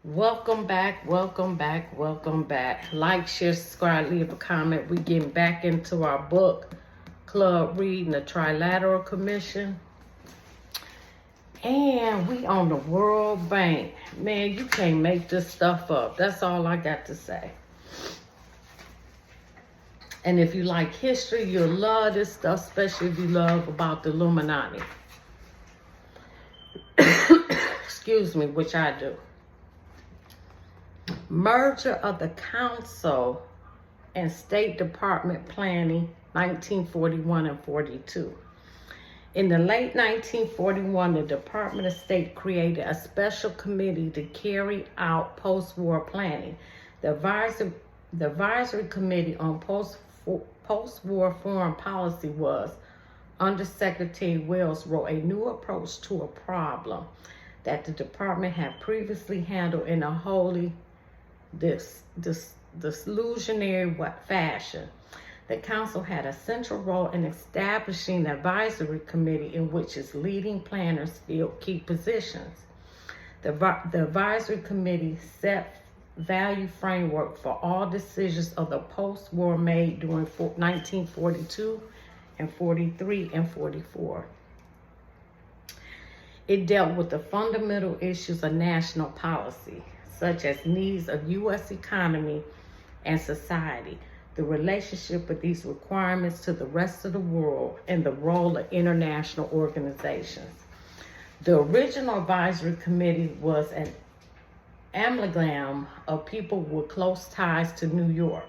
Welcome back, welcome back, welcome back. Like, share, subscribe, leave a comment. We getting back into our book club reading the Trilateral Commission. And we on the World Bank. Man, you can't make this stuff up. That's all I got to say. And if you like history, you'll love this stuff, especially if you love about the Illuminati. Excuse me, which I do. Merger of the Council and State Department Planning, 1941 and 42. In the late 1941, the Department of State created a special committee to carry out post-war planning. The Advisory Committee on Post-War Foreign Policy was, Undersecretary Wells wrote a new approach to a problem that the department had previously handled in a wholly disillusionary fashion. The council had a central role in establishing an advisory committee in which its leading planners filled key positions. The advisory committee set value framework for all decisions of the post-war made during 1942 and 43 and 44. It dealt with the fundamental issues of national policy, such as needs of U.S. economy and society, the relationship of these requirements to the rest of the world, and the role of international organizations. The original advisory committee was an amalgam of people with close ties to New York,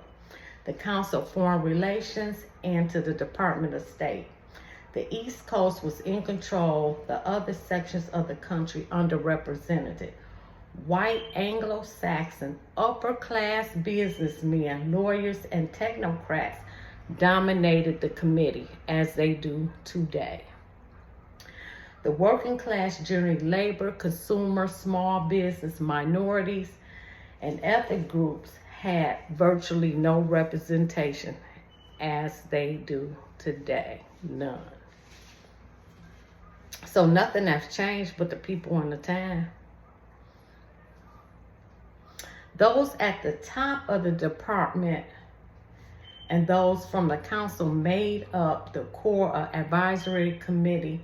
the Council of Foreign Relations, and to the Department of State. The East Coast was in control, the other sections of the country underrepresented. White Anglo-Saxon upper-class businessmen, lawyers, and technocrats dominated the committee, as they do today. The working class, generally labor, consumer, small business, minorities, and ethnic groups had virtually no representation, as they do today. None. So nothing has changed but the people in the time. Those at the top of the department and those from the council made up the core of advisory committee,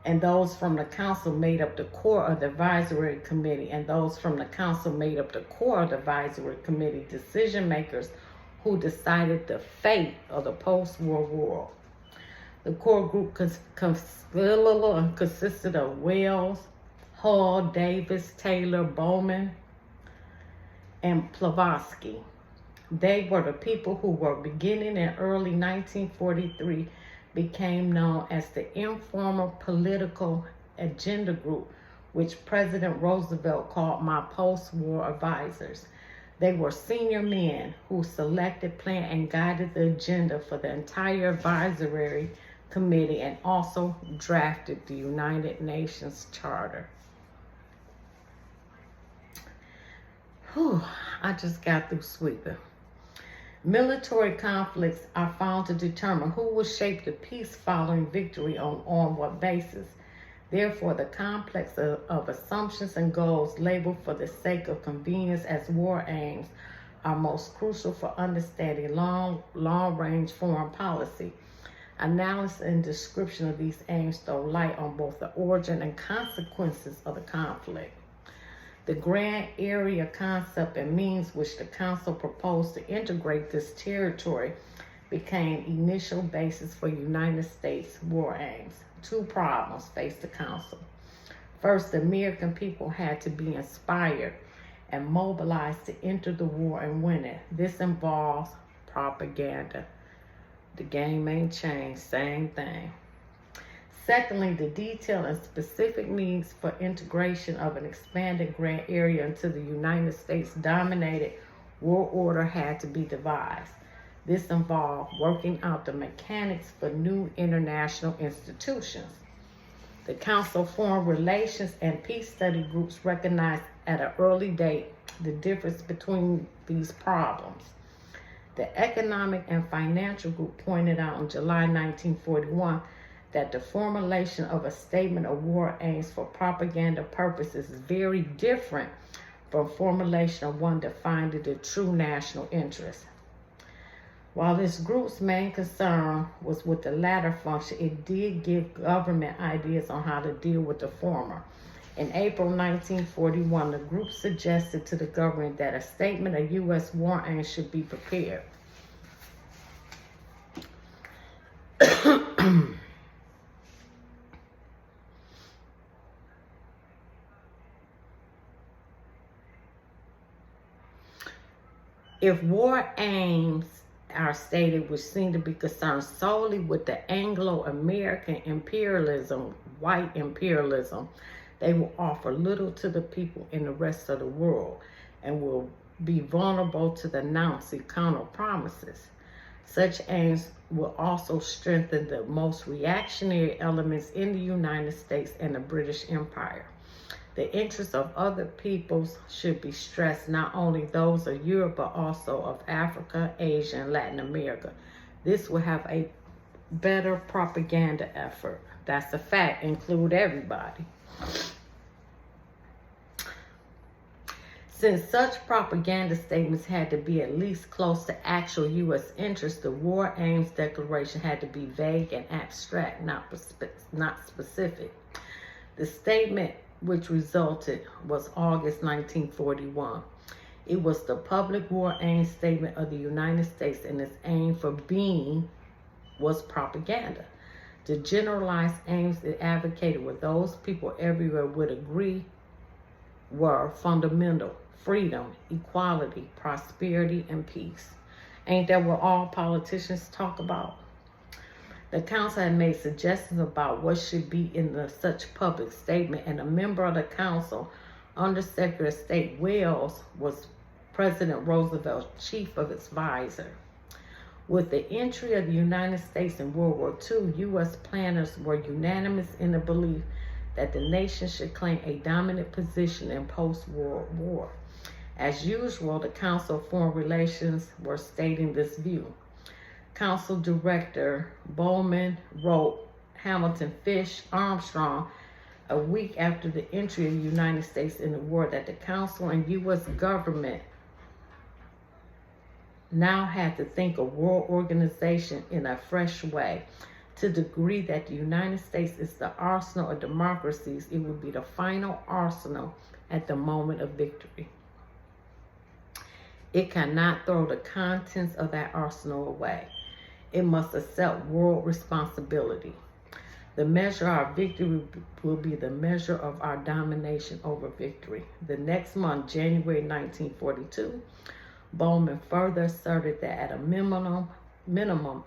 and those from the council made up the core of the advisory committee, and those from the council made up the core of the advisory committee, decision makers who decided the fate of the post-war world. The core group consisted of Wells, Hull, Davis, Taylor, Bowman, and Blavatsky. They were the people who were beginning in early 1943 became known as the Informal Political Agenda Group, which President Roosevelt called my post-war advisors. They were senior men who selected, planned, and guided the agenda for the entire advisory committee and also drafted the United Nations Charter. Whew, I just got through sweeping. Military conflicts are found to determine who will shape the peace following victory on what basis. Therefore, the complex of assumptions and goals labeled for the sake of convenience as war aims are most crucial for understanding long-range foreign policy. Analysis and description of these aims throw light on both the origin and consequences of the conflict. The grand area concept and means which the council proposed to integrate this territory became initial basis for United States war aims. Two problems faced the council. First, the American people had to be inspired and mobilized to enter the war and win it. This involves propaganda. The game ain't changed, same thing. Secondly, the detailed and specific needs for integration of an expanded grand area into the United States dominated world order had to be devised. This involved working out the mechanics for new international institutions. The Council of Foreign Relations and Peace Study groups recognized at an early date the difference between these problems. The Economic and Financial Group pointed out in July 1941 that the formulation of a statement of war aims for propaganda purposes is very different for formulation of one defined the true national interest. While this group's main concern was with the latter function, it did give government ideas on how to deal with the former. In April 1941, the group suggested to the government that a statement of U.S. war aims should be prepared. If war aims are stated, which seem to be concerned solely with the Anglo-American imperialism, white imperialism, they will offer little to the people in the rest of the world and will be vulnerable to the Nazi counter-promises. Such aims will also strengthen the most reactionary elements in the United States and the British Empire. The interests of other peoples should be stressed, not only those of Europe, but also of Africa, Asia, and Latin America. This will have a better propaganda effort. That's a fact. Include everybody. Since such propaganda statements had to be at least close to actual U.S. interests, the War Aims Declaration had to be vague and abstract, not specific. The statement which resulted was August 1941. It was the public war aims statement of the United States, and its aim for being was propaganda. The generalized aims it advocated were those people everywhere would agree were fundamental: freedom, equality, prosperity, and peace. Ain't that what all politicians talk about? The council had made suggestions about what should be in such public statement, and a member of the council, Undersecretary of State Wells, was President Roosevelt's chief of advisor. With the entry of the United States in World War II, U.S. planners were unanimous in the belief that the nation should claim a dominant position in post-World War. As usual, the Council of Foreign Relations were stating this view. Council Director Bowman wrote Hamilton Fish Armstrong a week after the entry of the United States in the war that the Council and U.S. government now had to think of world organization in a fresh way. To the degree that the United States is the arsenal of democracies, it will be the final arsenal at the moment of victory. It cannot throw the contents of that arsenal away. It must accept world responsibility. The measure of our victory will be the measure of our domination over victory. The next month, January 1942, Bowman further asserted that at a minimum,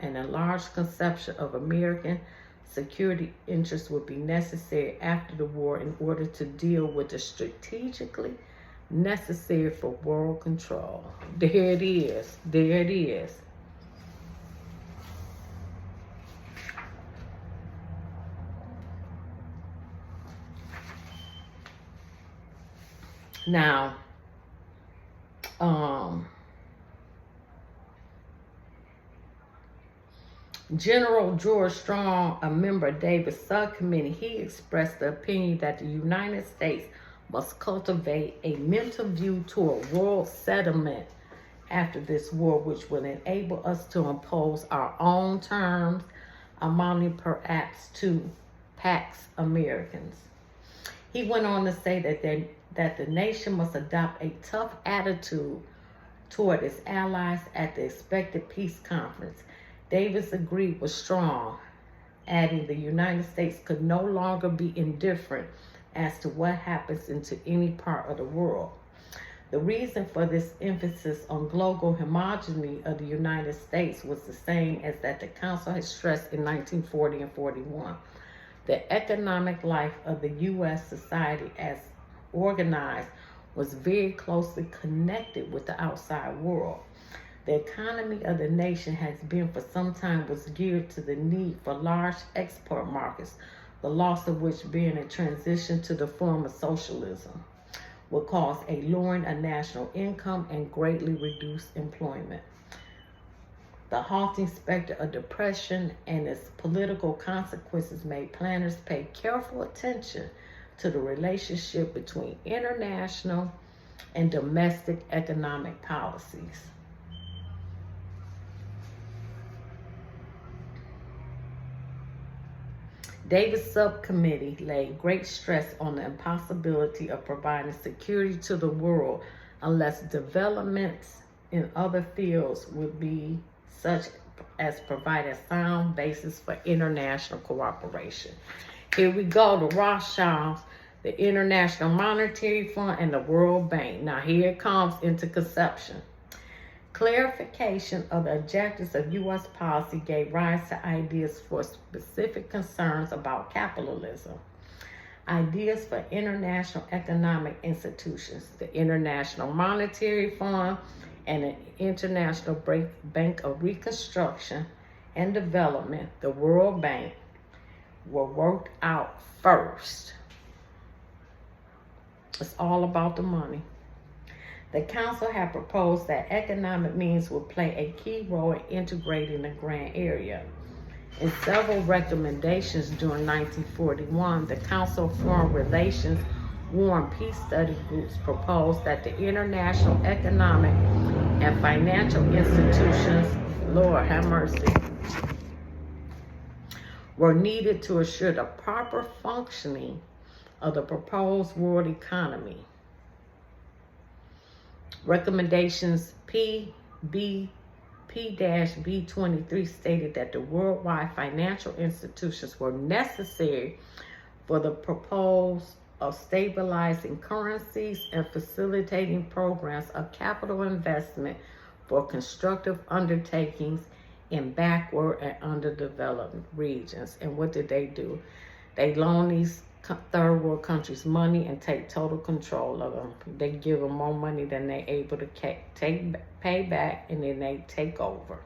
an enlarged conception of American security interests would be necessary after the war in order to deal with the strategically necessary for world control. There it is. There it is. Now, General George Strong, a member of Davis subcommittee, he expressed the opinion that the United States must cultivate a mental view toward world settlement after this war, which will enable us to impose our own terms, amounting perhaps to Pax Americans. He went on to say that the nation must adopt a tough attitude toward its allies at the expected peace conference. Davis agreed with Strong, adding the United States could no longer be indifferent as to what happens into any part of the world. The reason for this emphasis on global homogeneity of the United States was the same as that the Council had stressed in 1940 and 41. The economic life of the U.S. society as organized was very closely connected with the outside world. The economy of the nation has been for some time was geared to the need for large export markets, the loss of which being a transition to the form of socialism will cause a lowering of national income and greatly reduce employment. The halting specter of depression and its political consequences made planners pay careful attention to the relationship between international and domestic economic policies. Davis subcommittee laid great stress on the impossibility of providing security to the world unless developments in other fields would be such as provide a sound basis for international cooperation. Here we go, the Rothschilds, the International Monetary Fund, and the World Bank. Now here it comes into conception. Clarification of the objectives of U.S. policy gave rise to ideas for specific concerns about capitalism. Ideas for international economic institutions, the International Monetary Fund and the International Bank of Reconstruction and Development, the World Bank, were worked out first. It's all about the money. The council had proposed that economic means would play a key role in integrating the Grand Area. In several recommendations during 1941, the Council of Foreign Relations War and Peace Study Groups proposed that the international economic and financial institutions, Lord have mercy, were needed to assure the proper functioning of the proposed world economy. Recommendations P-B23 stated that the worldwide financial institutions were necessary for the purpose of stabilizing currencies and facilitating programs of capital investment for constructive undertakings in backward and underdeveloped regions. And what did they do? They loan these third world countries money and take total control of them. They give them more money than they're able to pay back, and then they take over.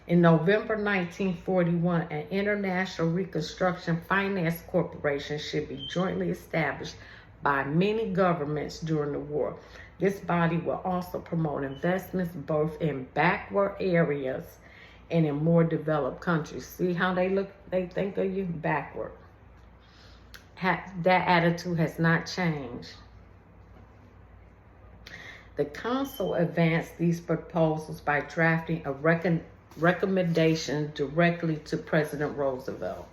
In November 1941, an International Reconstruction Finance Corporation should be jointly established by many governments during the war. This body will also promote investments both in backward areas and in more developed countries. See how they think of you? Backward. That attitude has not changed. The council advanced these proposals by drafting a recommendation directly to President Roosevelt.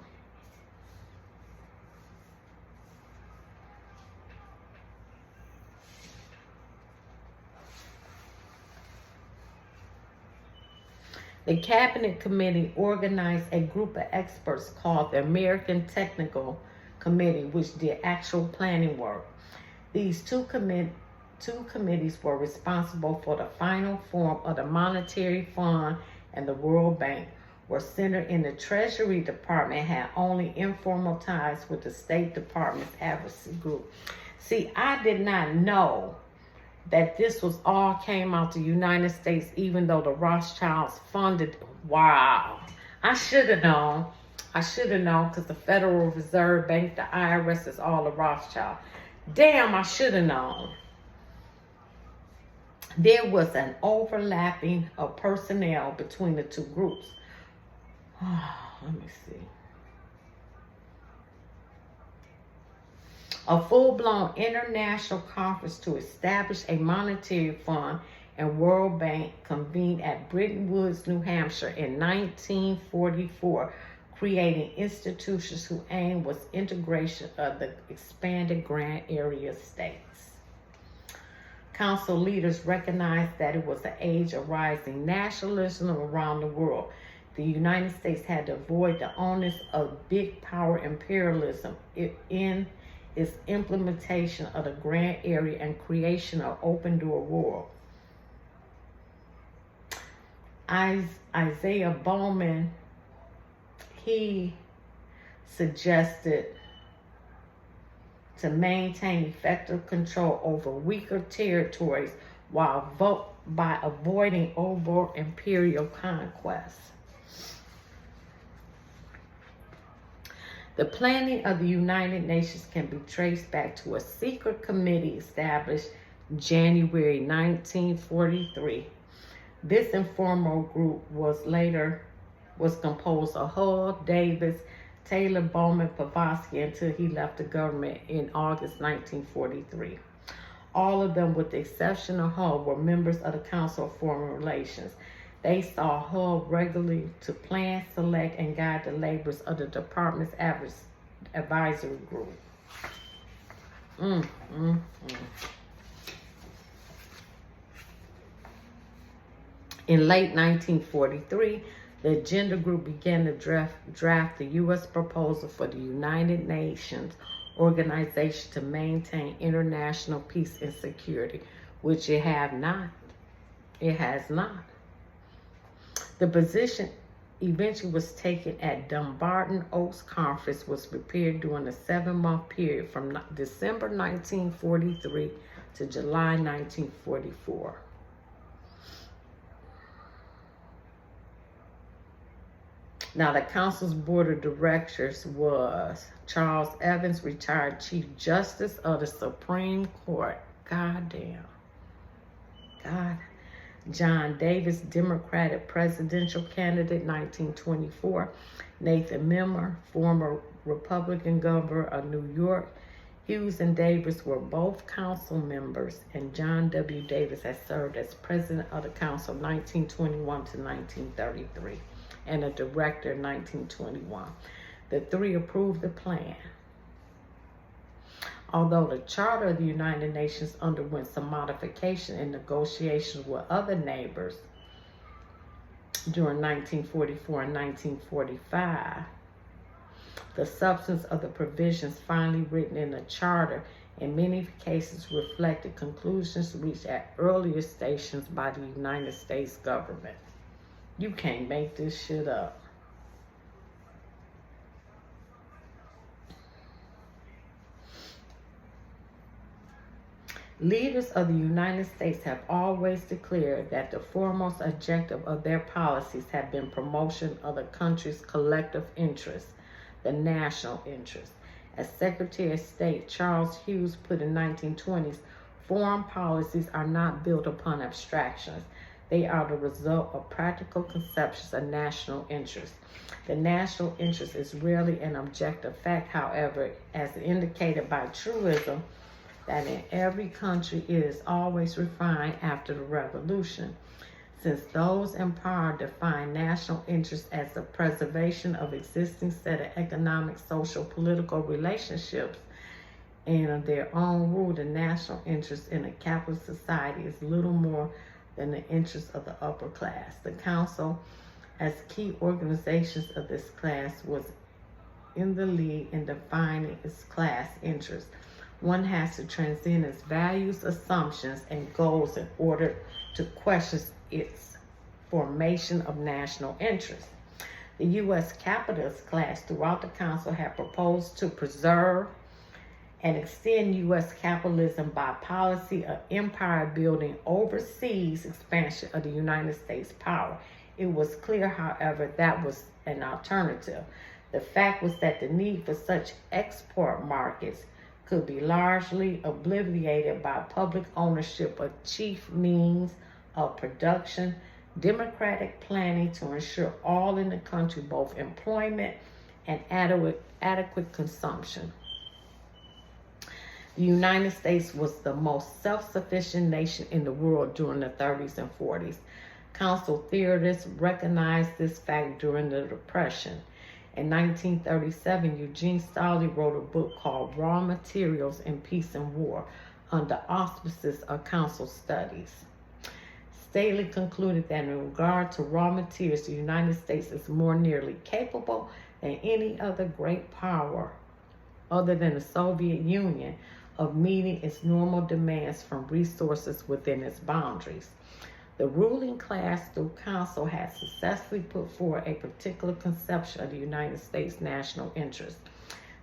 The Cabinet Committee organized a group of experts called the American Technical Committee, which did actual planning work. These two committees were responsible for the final form of the Monetary Fund, and the World Bank were centered in the Treasury Department, had only informal ties with the State Department's advocacy group. See, I did not know that this was all came out the United States, even though the Rothschilds funded. Wow. I should have known. Because the Federal Reserve Bank, the IRS, is all the Rothschild. Damn, I should have known. There was an overlapping of personnel between the two groups. Let me see. A full-blown international conference to establish a monetary fund and World Bank convened at Bretton Woods, New Hampshire in 1944, creating institutions whose aim was integration of the expanded Grand Area states. Council leaders recognized that it was the age of rising nationalism around the world. The United States had to avoid the onus of big power imperialism in its implementation of the Grand Area and creation of open door world. Isaiah Bowman, he suggested to maintain effective control over weaker territories by avoiding overt imperial conquest. The planning of the United Nations can be traced back to a secret committee established January 1943. This informal group was composed of Hull, Davis, Taylor, Bowman, Pavlovsky until he left the government in August 1943. All of them, with the exception of Hull, were members of the Council of Foreign Relations. They saw Hull regularly to plan, select, and guide the labors of the department's advisory group. In late 1943, the Agenda Group began to draft the U.S. proposal for the United Nations Organization to maintain international peace and security, which it has not. The position eventually was taken at Dumbarton Oaks Conference, was prepared during a 7-month period from December 1943 to July 1944. Now, the council's board of directors was Charles Evans, retired Chief Justice of the Supreme Court. God. John Davis, Democratic presidential candidate, 1924. Nathan Mimmer, former Republican governor of New York. Hughes and Davis were both council members, and John W. Davis has served as president of the council 1921 to 1933. And a director in 1921. The three approved the plan. Although the Charter of the United Nations underwent some modification in negotiations with other neighbors during 1944 and 1945, the substance of the provisions finally written in the Charter in many cases reflected conclusions reached at earlier stations by the United States government. You can't make this shit up. Leaders of the United States have always declared that the foremost objective of their policies have been promotion of the country's collective interest, the national interest. As Secretary of State Charles Hughes put in 1920s, foreign policies are not built upon abstractions. They are the result of practical conceptions of national interest. The national interest is rarely an objective fact, however, as indicated by truism, that in every country it is always refined after the revolution, since those in power define national interest as the preservation of existing set of economic, social, political relationships and their own rule. The national interest in a capitalist society is little more than the interests of the upper class. The council, as key organizations of this class, was in the lead in defining its class interests. One has to transcend its values, assumptions, and goals in order to question its formation of national interest. The U.S. capitalist class throughout the council had proposed to preserve and extend U.S. capitalism by policy of empire building overseas expansion of the United States power. It was clear, however, that was an alternative. The fact was that the need for such export markets could be largely obliterated by public ownership of chief means of production, democratic planning to ensure all in the country both employment and adequate consumption. The United States was the most self-sufficient nation in the world during the 30s and 40s. Council theorists recognized this fact during the Depression. In 1937, Eugene Staley wrote a book called Raw Materials in Peace and War under auspices of council studies. Staley concluded that in regard to raw materials, the United States is more nearly capable than any other great power other than the Soviet Union of meeting its normal demands from resources within its boundaries. The ruling class through council has successfully put forward a particular conception of the United States national interest.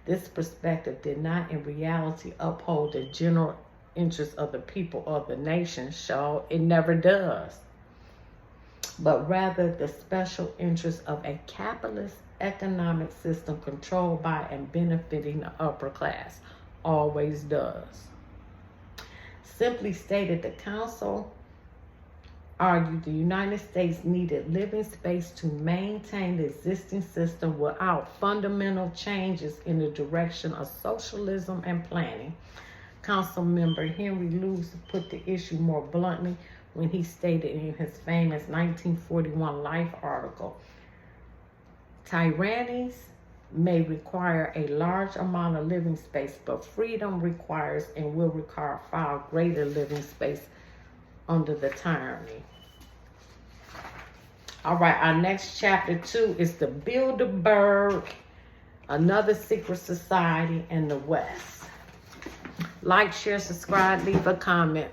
This perspective did not in reality uphold the general interest of the people of the nation, so it never does, but rather the special interest of a capitalist economic system controlled by and benefiting the upper class. Always does. Simply stated, the council argued the United States needed living space to maintain the existing system without fundamental changes in the direction of socialism and planning. Council member Henry Luce put the issue more bluntly when he stated in his famous 1941 Life article, "Tyrannies may require a large amount of living space, but freedom requires and will require far greater living space under the tyranny." All right, our next chapter 2 is the Bilderberg, another secret society in the West. Like, share, subscribe, leave a comment.